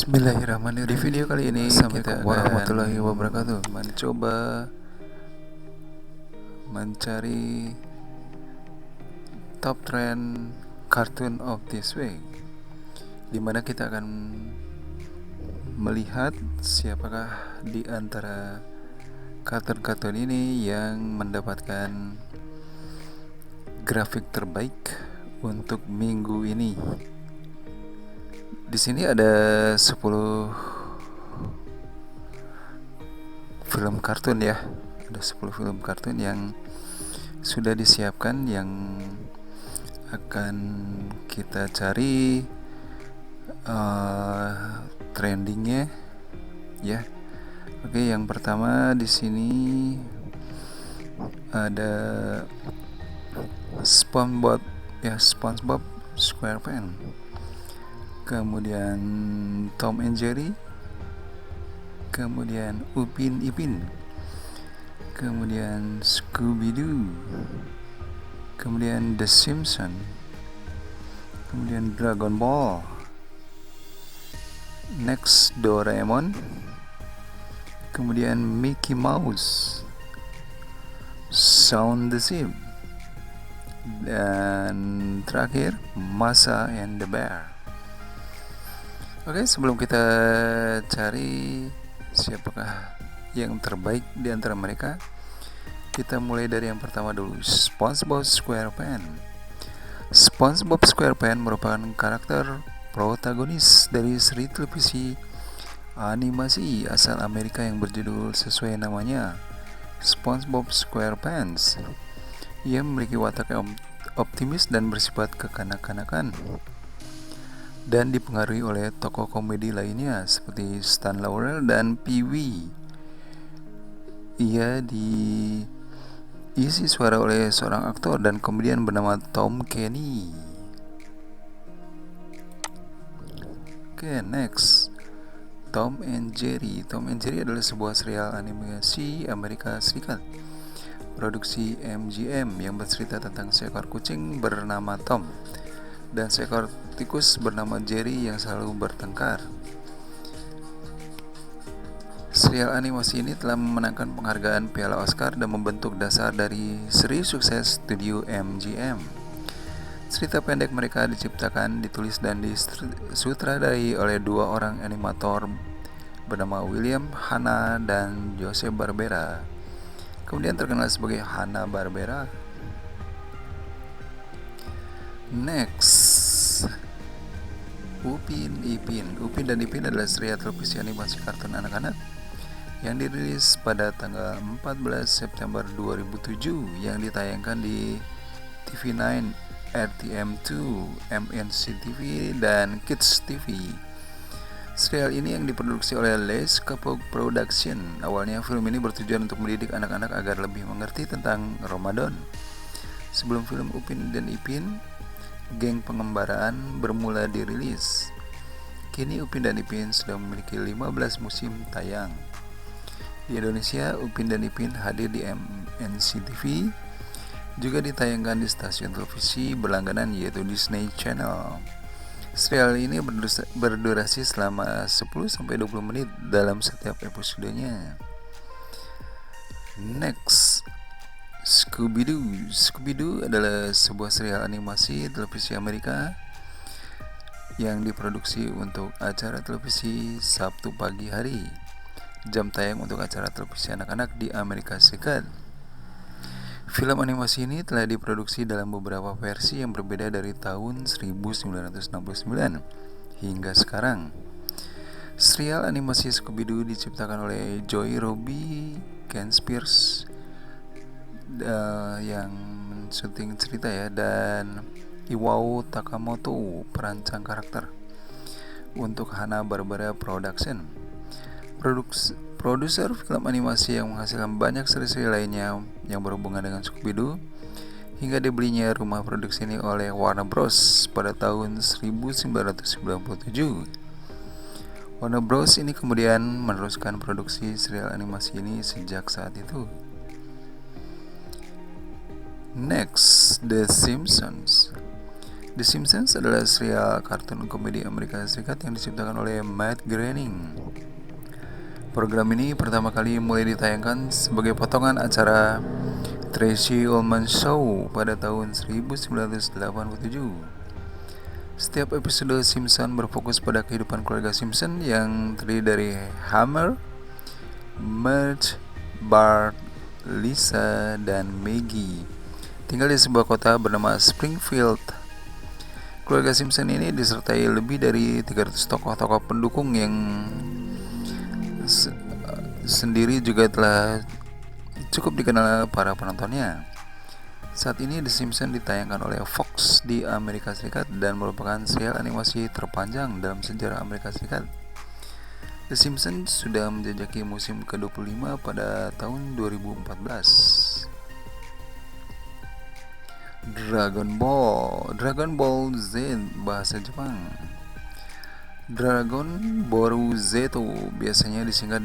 Bismillahirrahmanirrahim. Di video kali ini kita warahmatullahi wabarakatuh mencoba mencari top trend cartoon of this week, dimana kita akan melihat siapakah di antara kartun-kartun ini yang mendapatkan grafik terbaik untuk minggu ini. Di sini ada 10 film kartun ya. Ada 10 film kartun yang sudah disiapkan yang akan kita cari trendingnya ya. Oke, yang pertama di sini ada SpongeBob SquarePants. Kemudian Tom and Jerry, kemudian Upin Ipin, kemudian Scooby-Doo, kemudian The Simpsons, kemudian Dragon Ball, next Doraemon, kemudian Mickey Mouse, Shaun the Sheep, dan terakhir Masha and the Bear. Oke, sebelum kita cari siapakah yang terbaik di antara mereka, kita mulai dari yang pertama dulu, SpongeBob SquarePants. SpongeBob SquarePants merupakan karakter protagonis dari seri televisi animasi asal Amerika yang berjudul sesuai namanya, SpongeBob SquarePants. Ia memiliki watak yang optimis dan bersifat kekanak-kanakan, dan dipengaruhi oleh tokoh komedi lainnya seperti Stan Laurel dan Pee-wee. Ia diisi suara oleh seorang aktor dan komedian bernama Tom Kenny. Oke, next, Tom and Jerry. Tom and Jerry adalah sebuah serial animasi Amerika Serikat produksi MGM yang bercerita tentang seekor kucing bernama Tom dan seekor tikus bernama Jerry yang selalu bertengkar. Serial animasi ini telah memenangkan penghargaan Piala Oscar dan membentuk dasar dari seri sukses studio MGM. Cerita pendek mereka diciptakan, ditulis dan disutradarai oleh dua orang animator bernama William Hanna dan Joseph Barbera, kemudian terkenal sebagai Hanna-Barbera. Next, Upin Ipin. Upin dan Ipin adalah serial televisi animasi kartun anak-anak yang dirilis pada tanggal 14 September 2007 yang ditayangkan di TV9, RTM2, MNC TV, dan Kids TV. Serial ini yang diproduksi oleh Les Kapog Production. Awalnya film ini bertujuan untuk mendidik anak-anak agar lebih mengerti tentang Ramadan. Sebelum film Upin dan Ipin, Geng Pengembaraan bermula dirilis. Kini Upin dan Ipin sudah memiliki 15 musim tayang. Di Indonesia, Upin dan Ipin hadir di MNC TV, juga ditayangkan di stasiun televisi berlangganan yaitu Disney Channel. Serial ini berdurasi selama 10-20 menit dalam setiap episodenya. Next, Scooby-Doo. Scooby-Doo adalah sebuah serial animasi televisi Amerika yang diproduksi untuk acara televisi Sabtu pagi hari. Jam tayang untuk acara televisi anak-anak di Amerika Serikat. Film animasi ini telah diproduksi dalam beberapa versi yang berbeda dari tahun 1969 hingga sekarang. Serial animasi Scooby-Doo diciptakan oleh Joy Robbie, Ken Spears yang syuting cerita ya, dan Iwao Takamoto perancang karakter untuk Hanna-Barbera Production. Produser film animasi yang menghasilkan banyak seri-seri lainnya yang berhubungan dengan Scooby-Doo hingga dibelinya rumah produksi ini oleh Warner Bros pada tahun 1997. Warner Bros ini kemudian meneruskan produksi serial animasi ini sejak saat itu. Next, The Simpsons. The Simpsons adalah serial kartun komedi Amerika Serikat yang diciptakan oleh Matt Groening. Program ini pertama kali mulai ditayangkan sebagai potongan acara Tracey Ullman Show pada tahun 1987. Setiap episode Simpson berfokus pada kehidupan keluarga Simpson yang terdiri dari Homer, Marge, Bart, Lisa, dan Maggie, tinggal di sebuah kota bernama Springfield. Keluarga Simpson ini disertai lebih dari 300 tokoh-tokoh pendukung yang sendiri juga telah cukup dikenal para penontonnya. Saat ini The Simpsons ditayangkan oleh Fox di Amerika Serikat dan merupakan serial animasi terpanjang dalam sejarah Amerika Serikat. The Simpsons sudah menjajaki musim ke-25 pada tahun 2014. Dragon Ball Z bahasa Jepang. Dragon Boru Zeto, biasanya disingkat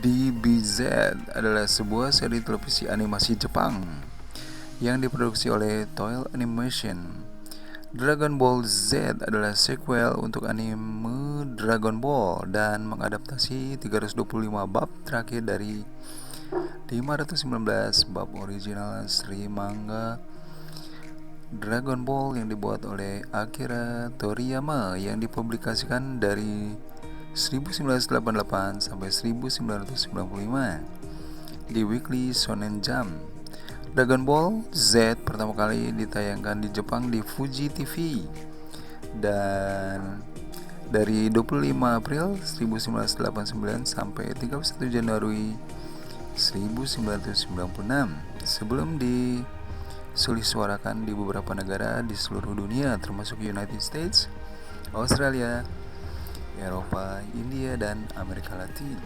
DBZ, adalah sebuah seri televisi animasi Jepang yang diproduksi oleh Toei Animation. Dragon Ball Z adalah sequel untuk anime Dragon Ball dan mengadaptasi 325 bab terakhir dari 519 bab original seri manga Dragon Ball yang dibuat oleh Akira Toriyama yang dipublikasikan dari 1988 sampai 1995 di Weekly Shonen Jump. Dragon Ball Z pertama kali ditayangkan di Jepang di Fuji TV dan dari 25 April 1989 sampai 31 Januari 1996 sebelum disuarakan di beberapa negara di seluruh dunia termasuk United States, Australia, Eropa, India, dan Amerika Latin.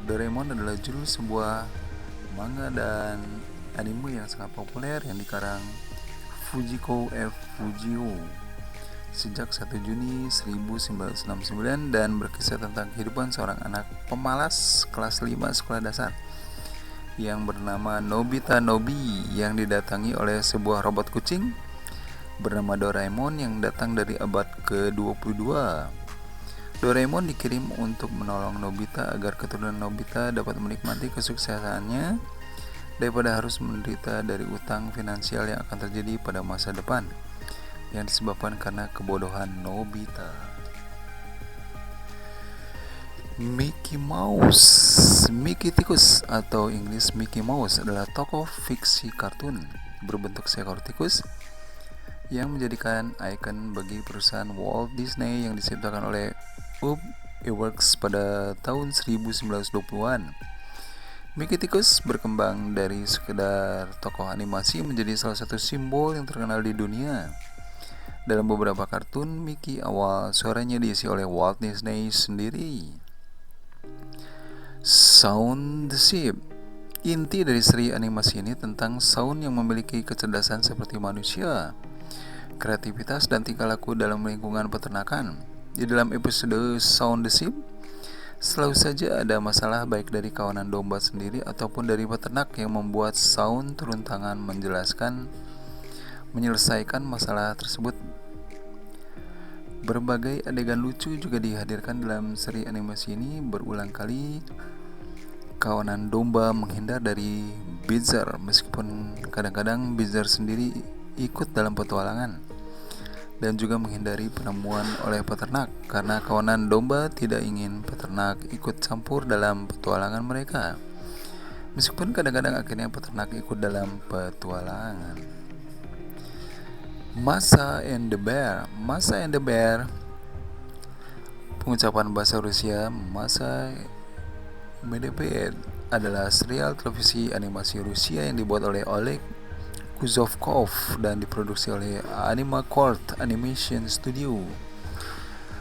Doraemon adalah judul sebuah manga dan anime yang sangat populer yang dikarang Fujiko F. Fujio sejak 1 Juni 1969 dan berkisah tentang kehidupan seorang anak pemalas kelas 5 sekolah dasar yang bernama Nobita Nobi yang didatangi oleh sebuah robot kucing bernama Doraemon yang datang dari abad ke-22. Doraemon dikirim untuk menolong Nobita agar keturunan Nobita dapat menikmati kesuksesannya daripada harus menderita dari utang finansial yang akan terjadi pada masa depan yang disebabkan karena kebodohan Nobita. Mickey Tikus atau Inggris Mickey Mouse adalah tokoh fiksi kartun berbentuk seekor tikus yang menjadikan ikon bagi perusahaan Walt Disney yang diciptakan oleh Ub Iwerks pada tahun 1920-an. Mickey Tikus berkembang dari sekedar tokoh animasi menjadi salah satu simbol yang terkenal di dunia. Dalam beberapa kartun, Mickey awal suaranya diisi oleh Walt Disney sendiri. Shaun the Sheep. Inti dari seri animasi ini tentang Shaun yang memiliki kecerdasan seperti manusia, kreativitas dan tingkah laku dalam lingkungan peternakan. Di dalam episode Shaun the Sheep, selalu saja ada masalah baik dari kawanan domba sendiri ataupun dari peternak yang membuat Shaun turun tangan menyelesaikan masalah tersebut. Berbagai adegan lucu juga dihadirkan dalam seri animasi ini. Berulang kali kawanan domba menghindar dari Beezer meskipun kadang-kadang Beezer sendiri ikut dalam petualangan dan juga menghindari penemuan oleh peternak karena kawanan domba tidak ingin peternak ikut campur dalam petualangan mereka. Meskipun kadang-kadang akhirnya peternak ikut dalam petualangan. Masha and the Bear, pengucapan bahasa Rusia Masha Medvedev, adalah serial televisi animasi Rusia yang dibuat oleh Oleg Kuzovkov dan diproduksi oleh Animacord Animation Studio.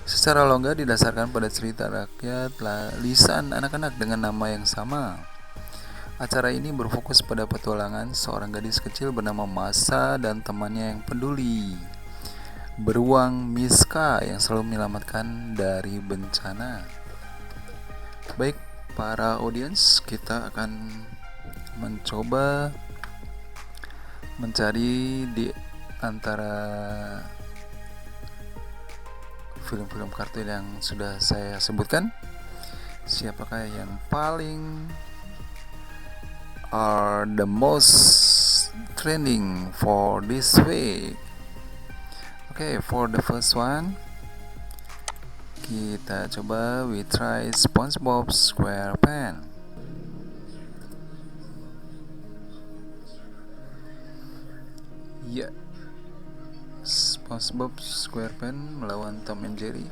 Secara longgar didasarkan pada cerita rakyat lisan anak-anak dengan nama yang sama. Acara ini berfokus pada petualangan seorang gadis kecil bernama Masha dan temannya yang peduli, beruang Miska yang selalu menyelamatkan dari bencana. Baik, para audiens, kita akan mencoba mencari di antara film-film kartun yang sudah saya sebutkan, siapakah yang paling are the most trending for this week. Okay, for the first one, kita coba we try SpongeBob SquarePants. Ya, SpongeBob SquarePants melawan Tom and Jerry.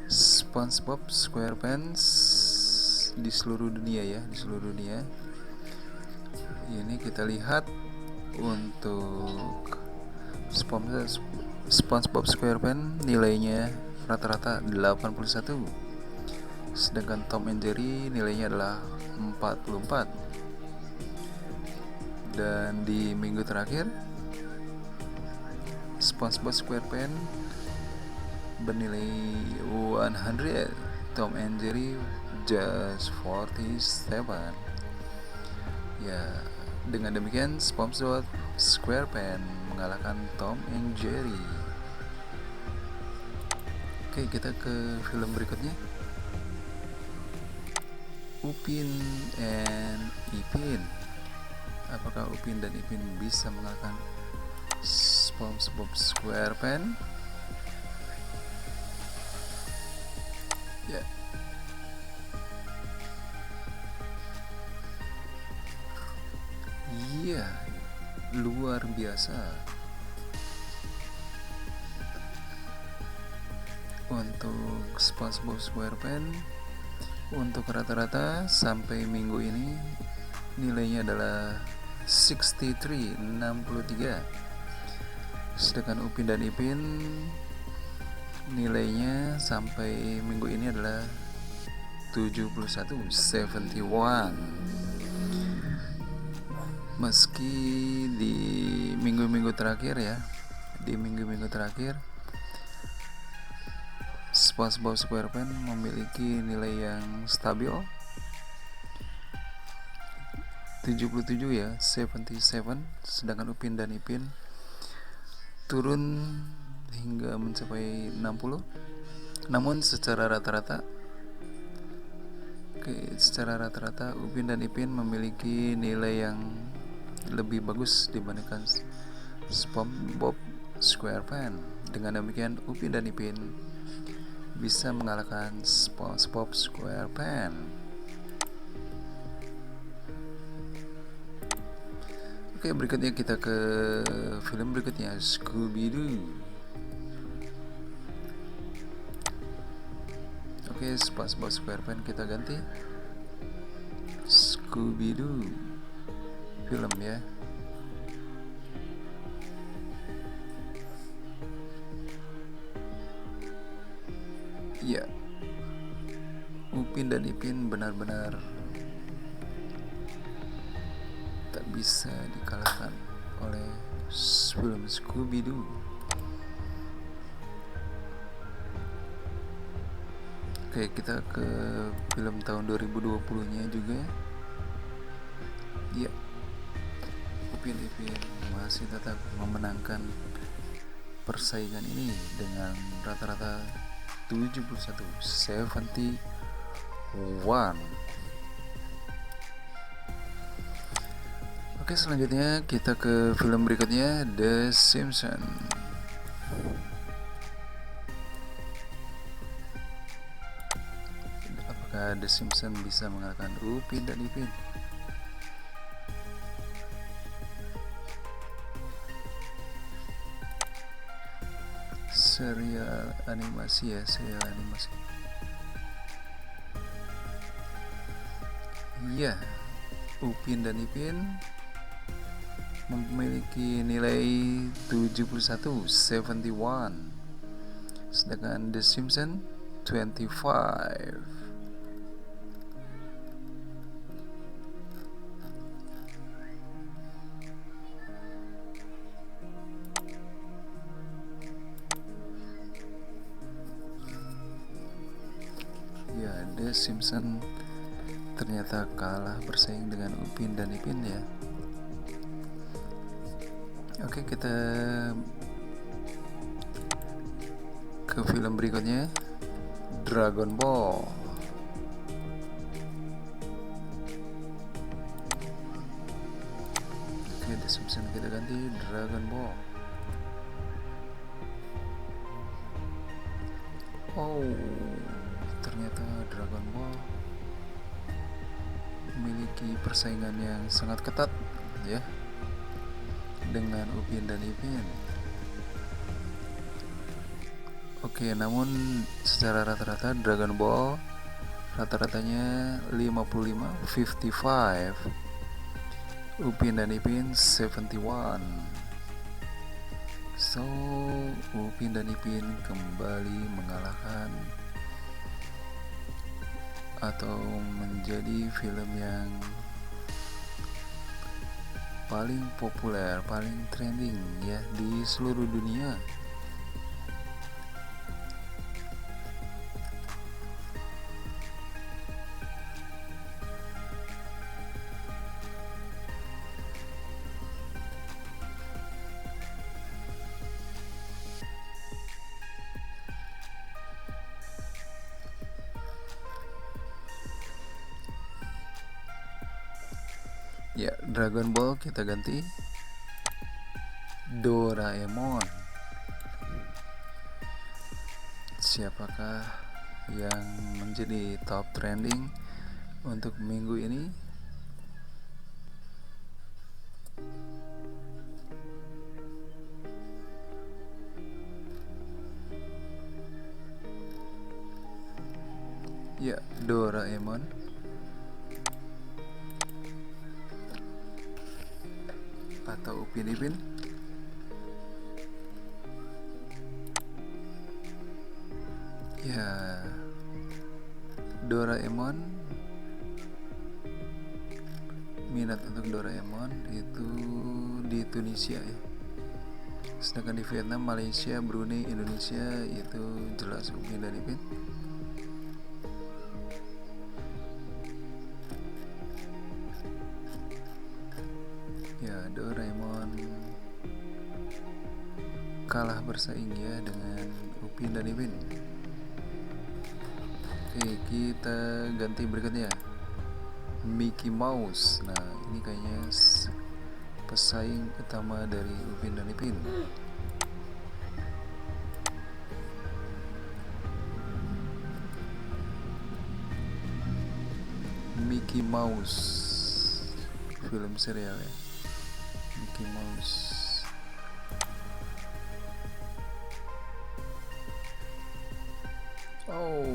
SpongeBob SquarePants di seluruh dunia ya, di seluruh dunia. Ini kita lihat untuk SpongeBob SquarePants nilainya rata-rata 81, sedangkan Tom and Jerry nilainya adalah 44. Dan di minggu terakhir SpongeBob SquarePants bernilai 100, Tom and Jerry just 47. Ya, dengan demikian SpongeBob SquarePants mengalahkan Tom and Jerry. Oke, kita ke film berikutnya. Upin and Ipin. Apakah Upin dan Ipin bisa mengalahkan SpongeBob SquarePants? Ya. Iya, luar biasa. Untuk SpongeBob SquarePants, untuk rata-rata sampai minggu ini nilainya adalah 63. Sedangkan Upin dan Ipin nilainya sampai minggu ini adalah 71. Meski di minggu-minggu terakhir ya, SpongeBob SquarePants memiliki nilai yang stabil 77 ya, 77, sedangkan Upin dan Ipin turun hingga mencapai 60. Namun secara rata-rata Upin dan Ipin memiliki nilai yang lebih bagus dibandingkan SpongeBob SquarePants. Dengan demikian Upin dan Ipin bisa mengalahkan SpongeBob SquarePants. Oke, berikutnya kita ke film berikutnya, Scooby-Doo. Oke, SpongeBob SquarePants kita ganti Scooby-Doo film ya. Ya, Upin dan Ipin benar-benar tak bisa dikalahkan oleh film Scooby-Doo. Oke, kita ke film tahun 2020-nya juga. Ya, Upin Ipin masih tetap memenangkan persaingan ini dengan rata-rata 71. Oke, selanjutnya kita ke film berikutnya, The Simpsons. Apakah The Simpsons bisa mengalahkan Upin dan Ipin? Serial animasi. Iya, Upin dan Ipin memiliki nilai 71, sedangkan The Simpsons 25. Ya, The Simpsons ternyata kalah bersaing dengan Upin dan Ipin ya. Oke, kita ke film berikutnya, Dragon Ball. Oke, description kita ganti Dragon Ball. Oh, ternyata Dragon Ball memiliki persaingan yang sangat ketat ya dengan Upin dan Ipin. Oke, namun secara rata-rata Dragon Ball rata-ratanya 55, Upin dan Ipin 71. So, Upin dan Ipin kembali mengalahkan atau menjadi film yang paling populer, paling trending ya di seluruh dunia. Ya, Dragon Ball kita ganti Doraemon. Siapakah yang menjadi top trending untuk minggu ini? Ya, Doraemon. Atau Upin Ipin? Ya, Doraemon. Minat untuk Doraemon itu di Tunisia ya. Sedangkan di Vietnam, Malaysia, Brunei, Indonesia itu jelas Upin dan Ipin. Ya, Doraemon kalah bersaing ya dengan Upin dan Ipin. Oke, kita ganti berikutnya, Mickey Mouse. Nah, ini kayaknya pesaing utama dari Upin dan Ipin. Mickey Mouse, film serial ya, Mickey Mouse. Oh,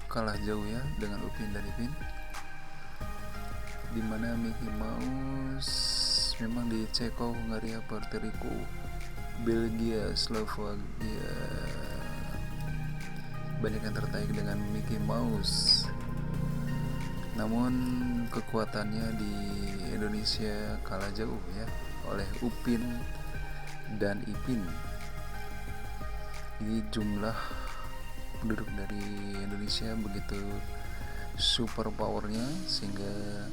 kalah jauh ya dengan Upin dan Ipin, dimana Mickey Mouse memang di Ceko, Hungaria, Puerto Rico, Belgia, Slovakia banyak yang tertarik dengan Mickey Mouse. Namun kekuatannya di Indonesia kalah jauh ya oleh Upin dan Ipin. Ini jumlah penduduk dari Indonesia begitu super powernya sehingga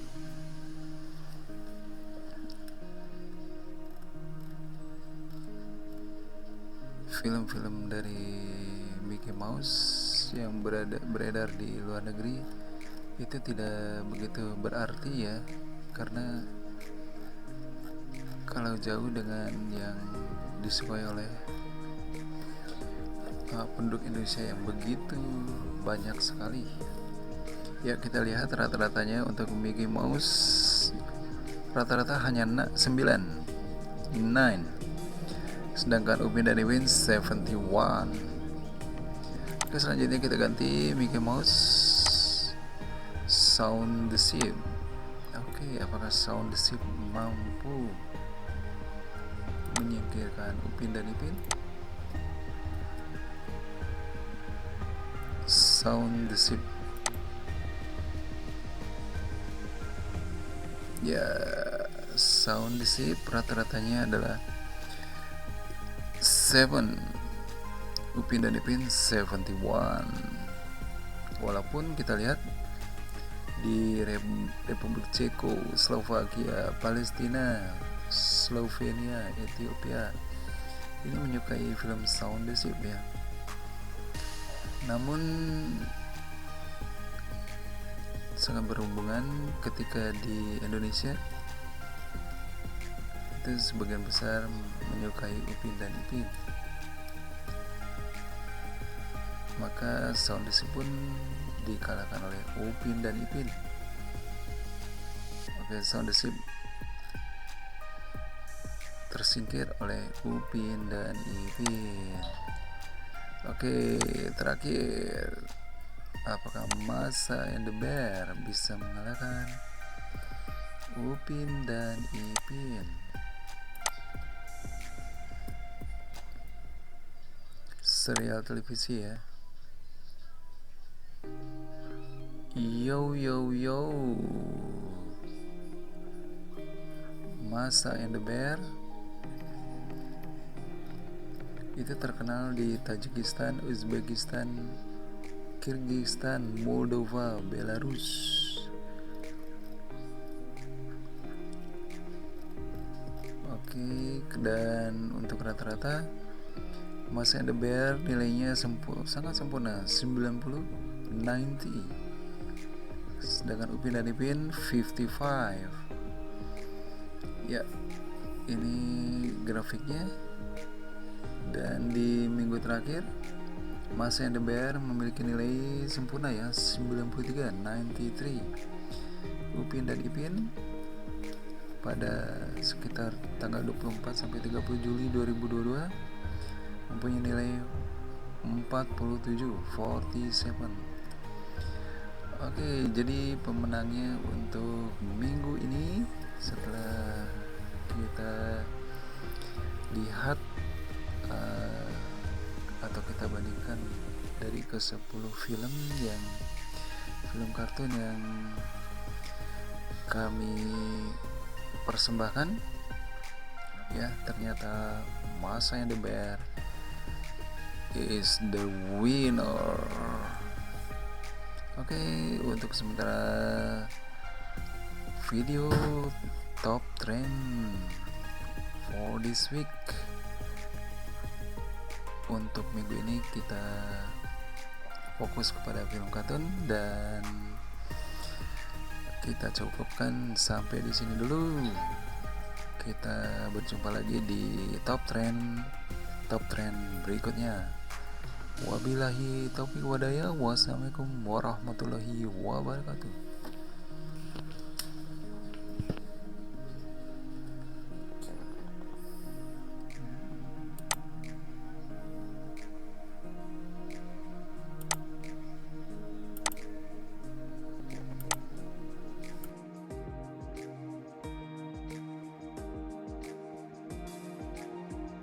film-film dari Mickey Mouse yang beredar di luar negeri itu tidak begitu berarti ya, karena kalau jauh dengan yang disukai oleh penduduk Indonesia yang begitu banyak sekali. Ya, kita lihat rata-ratanya untuk Mickey Mouse rata-rata hanya 9, sedangkan Upin dan Ipin 71. Oke, selanjutnya kita ganti Mickey Mouse Sound the Ship. Oke, apakah Sound the Ship mampu menyingkirkan Upin dan Ipin? Sound the Ship. Ya, Sound the Ship rata-ratanya adalah 7, Upin dan Ipin 71. Walaupun kita lihat di Republik Ceko, Slovakia, Palestina, Slovenia, Ethiopia ini menyukai film Sound the Ship ya. Namun sangat berhubungan ketika di Indonesia itu sebagian besar menyukai Upin dan Ipin. Maka Sound the Ship pun dikalahkan oleh Upin dan Ipin. Oke, Sound the Ship tersingkir oleh Upin dan Ipin. Oke, terakhir, apakah Masha and the Bear bisa mengalahkan Upin dan Ipin? Serial televisi ya. Yo yo yo, Masha and the Bear itu terkenal di Tajikistan, Uzbekistan, Kyrgyzstan, Moldova, Belarus. Oke, dan untuk rata-rata Masha and the Bear nilainya sangat sempurna, 90, 90. Sedangkan Upin dan Ipin 55. Ya, ini grafiknya. Dan di minggu terakhir Masha and the Bear memiliki nilai sempurna ya, 93, 93. Upin dan Ipin pada sekitar tanggal 24 sampai 30 Juli 2022 mempunyai nilai 47, 47. Oke, jadi pemenangnya untuk minggu ini setelah kita lihat atau kita bandingkan dari ke 10 film kartun yang kami persembahkan ya, ternyata Masha and the Bear is the winner. Oke, untuk sementara video top trend for this week untuk minggu ini kita fokus kepada film kartun dan kita cukupkan sampai di sini dulu. Kita berjumpa lagi di top trend berikutnya. Wabillahi taufiq wadaya. Wassalamualaikum warahmatullahi wabarakatuh.